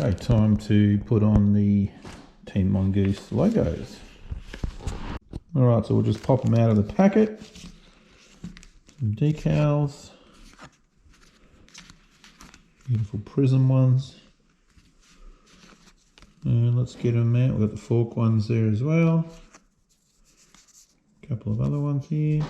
Okay, time to put on the Team Mongoose logos. Alright, so we'll just pop them out of the packet. Some decals. Beautiful prism ones. And let's get them out. We've got the fork ones there as well. A couple of other ones here.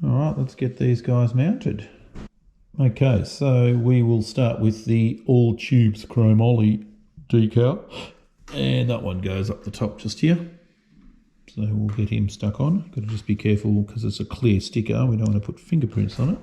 Alright, let's get these guys mounted. Okay, so we will start with the all tubes chromoly decal, and that one goes up the top just here. So we'll get him stuck on. Got to just be careful because it's a clear sticker. We don't want to put fingerprints on it.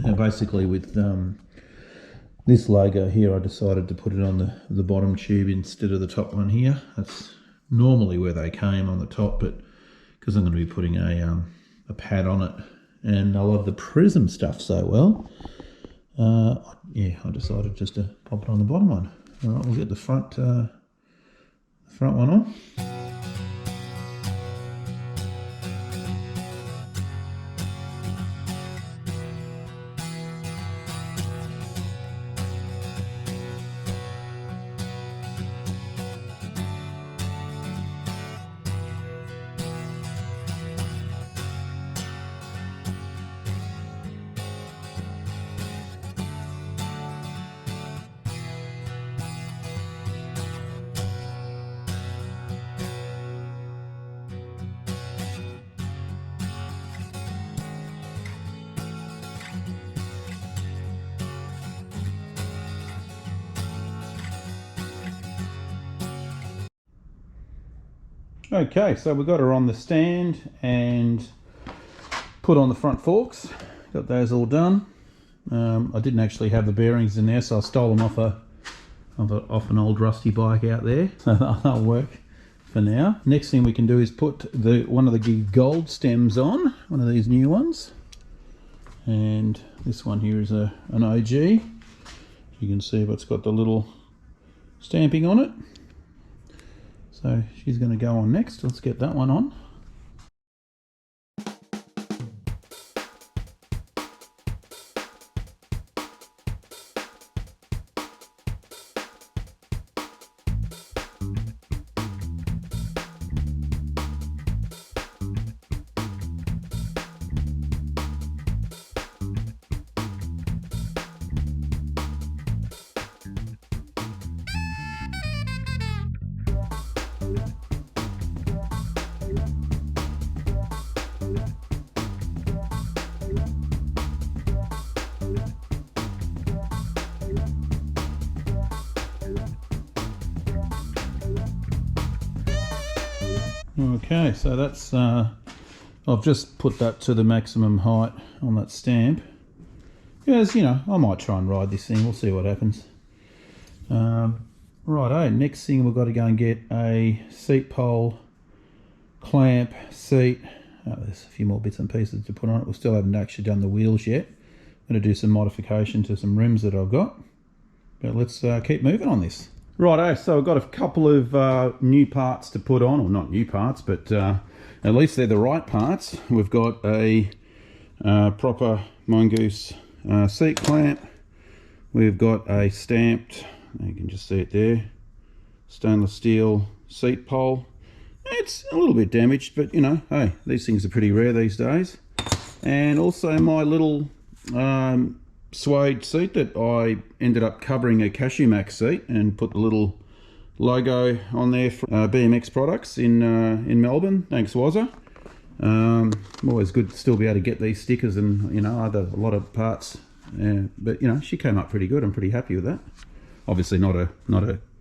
Now basically with this logo here, I decided to put it on the bottom tube instead of the top one here. That's normally where they came, on the top, but because I'm going to be putting a pad on it, and I love the prism stuff so well, yeah, I decided just to pop it on the bottom one. All right, we'll get the front one on. Okay, so we've got her on the stand and put on the front forks. Got those all done. I didn't actually have the bearings in there, so I stole them off an old rusty bike out there. So that'll work for now. Next thing we can do is put one of the gold stems on, one of these new ones. And this one here is an OG. You can see it's got the little stamping on it. So she's going to go on next. Let's get that one on. Okay, so that's I've just put that to the maximum height on that stamp, because, you know, I might try and ride this thing. We'll see what happens. Righto, next thing we've got to go and get a seat pole, clamp, seat. There's a few more bits and pieces to put on it. We still haven't actually done the wheels yet. I'm going to do some modification to some rims that I've got, but let's keep moving on this. Righto, so I've got a couple of new parts to put on, or not new parts, but at least they're the right parts. We've got a proper Mongoose seat clamp. We've got a stamped, you can just see it there, stainless steel seat pole. It's a little bit damaged, but you know, hey, these things are pretty rare these days. And also my little suede seat that I ended up covering a Cashew Max seat and put the little logo on there for BMX products in Melbourne. Thanks, Wazza. Always good to still be able to get these stickers and, you know, a lot of parts. But you know, she came up pretty good. I'm pretty happy with that. Obviously not a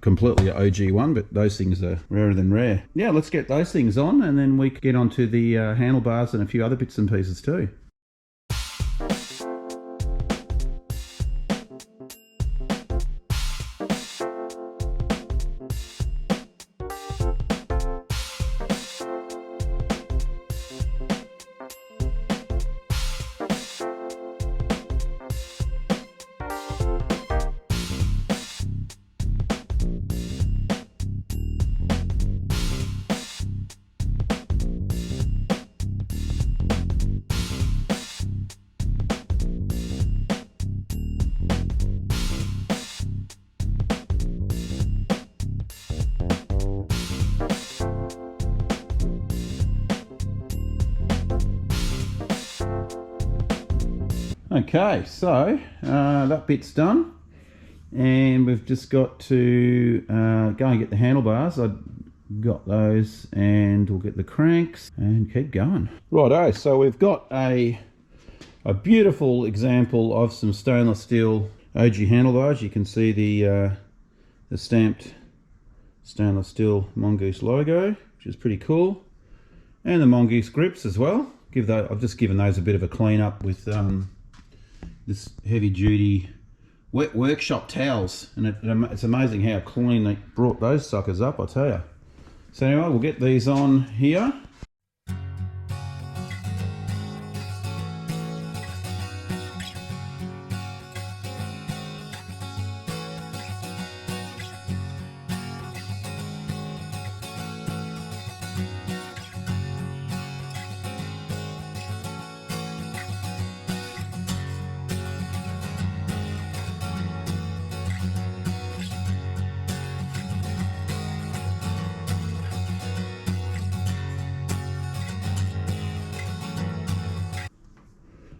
completely an OG one, but those things are rarer than rare. Yeah, let's get those things on, and then we can get onto the handlebars and a few other bits and pieces too. Okay, so that bit's done, and we've just got to go and get the handlebars. I got those, and we'll get the cranks and keep going. Righto, so we've got a beautiful example of some stainless steel OG handlebars. You can see the stamped stainless steel Mongoose logo, which is pretty cool, and the Mongoose grips as well. I've just given those a bit of a clean up with this heavy duty wet workshop towels, and it's amazing how clean they brought those suckers up, I tell you. So anyway, we'll get these on here.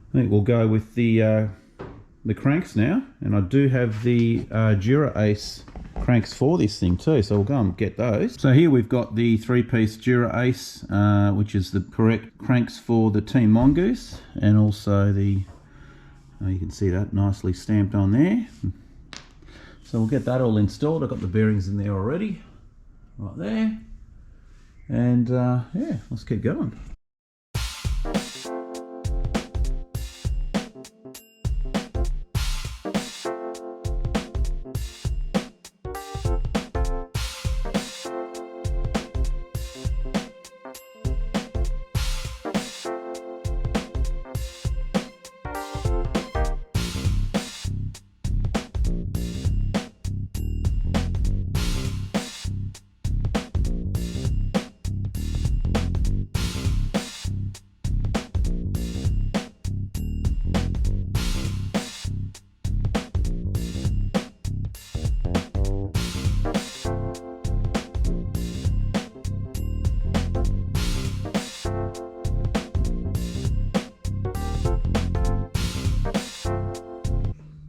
I think we'll go with the cranks now, and I do have the Dura Ace cranks for this thing too, so we'll go and get those. So here we've got the 3-piece Dura Ace, which is the correct cranks for the Team Mongoose, and also the you can see that nicely stamped on there. So we'll get that all installed. I've got the bearings in there already, right there, and yeah, let's keep going.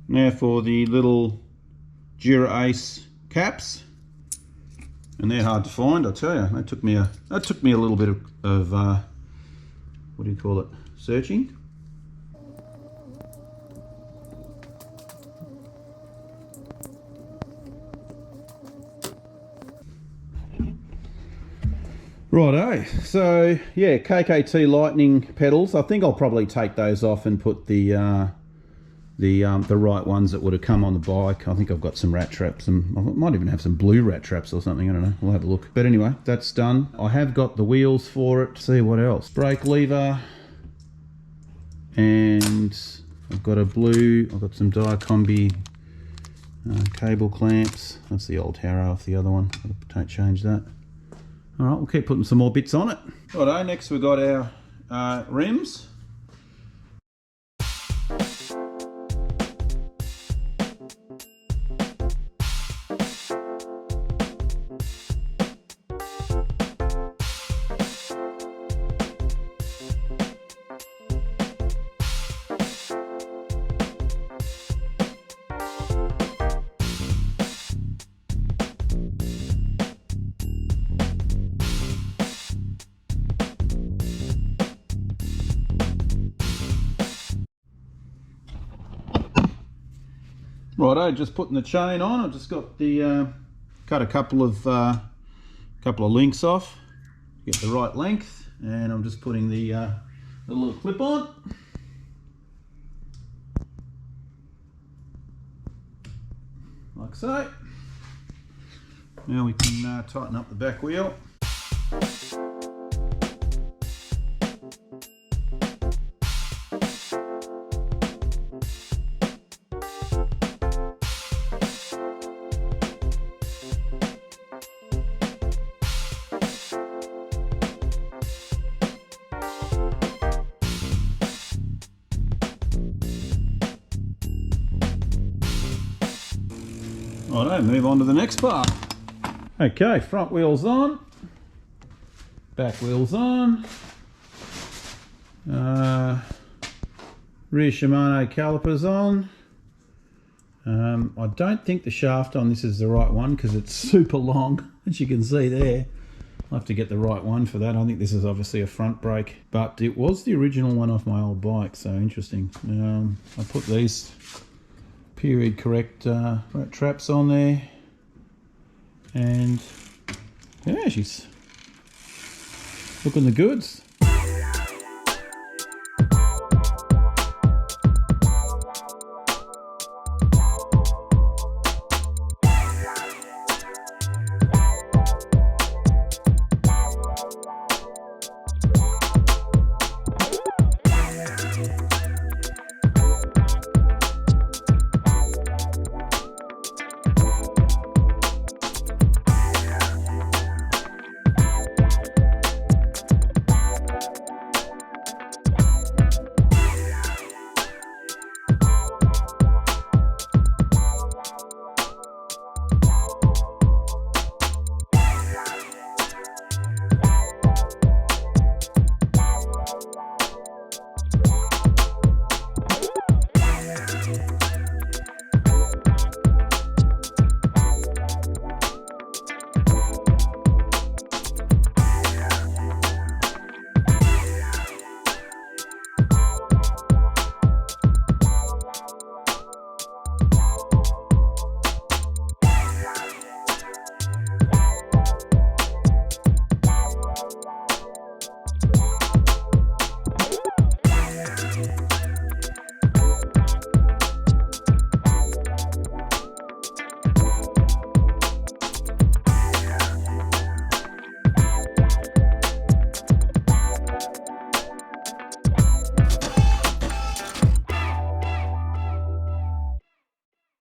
Now for the little Dura Ace caps, and they're hard to find, I tell you. That took me a little bit of what do you call it, searching. Righto, so yeah, KKT Lightning pedals. I think I'll probably take those off and put the right ones that would have come on the bike. I think I've got some rat traps, and I might even have some blue rat traps or something, I don't know, we'll have a look. But anyway, that's done. I have got the wheels for it. See what else. Brake lever, and I've got some Diacombi cable clamps. That's the old Harrow off the other one. Don't change that. All right, we'll keep putting some more bits on it. Righto, next we've got our rims. Righto, just putting the chain on. I've just got the cut a couple of links off, get the right length, and I'm just putting the little clip on. Like so. Now we can tighten up the back wheel. Righto, move on to the next part. Okay, front wheel's on, back wheel's on, rear Shimano calipers on. I don't think the shaft on this is the right one because it's super long, as you can see there. I'll have to get the right one for that. I think this is obviously a front brake, but it was the original one off my old bike, so interesting. I put these period correct traps on there, and yeah, she's looking the goods.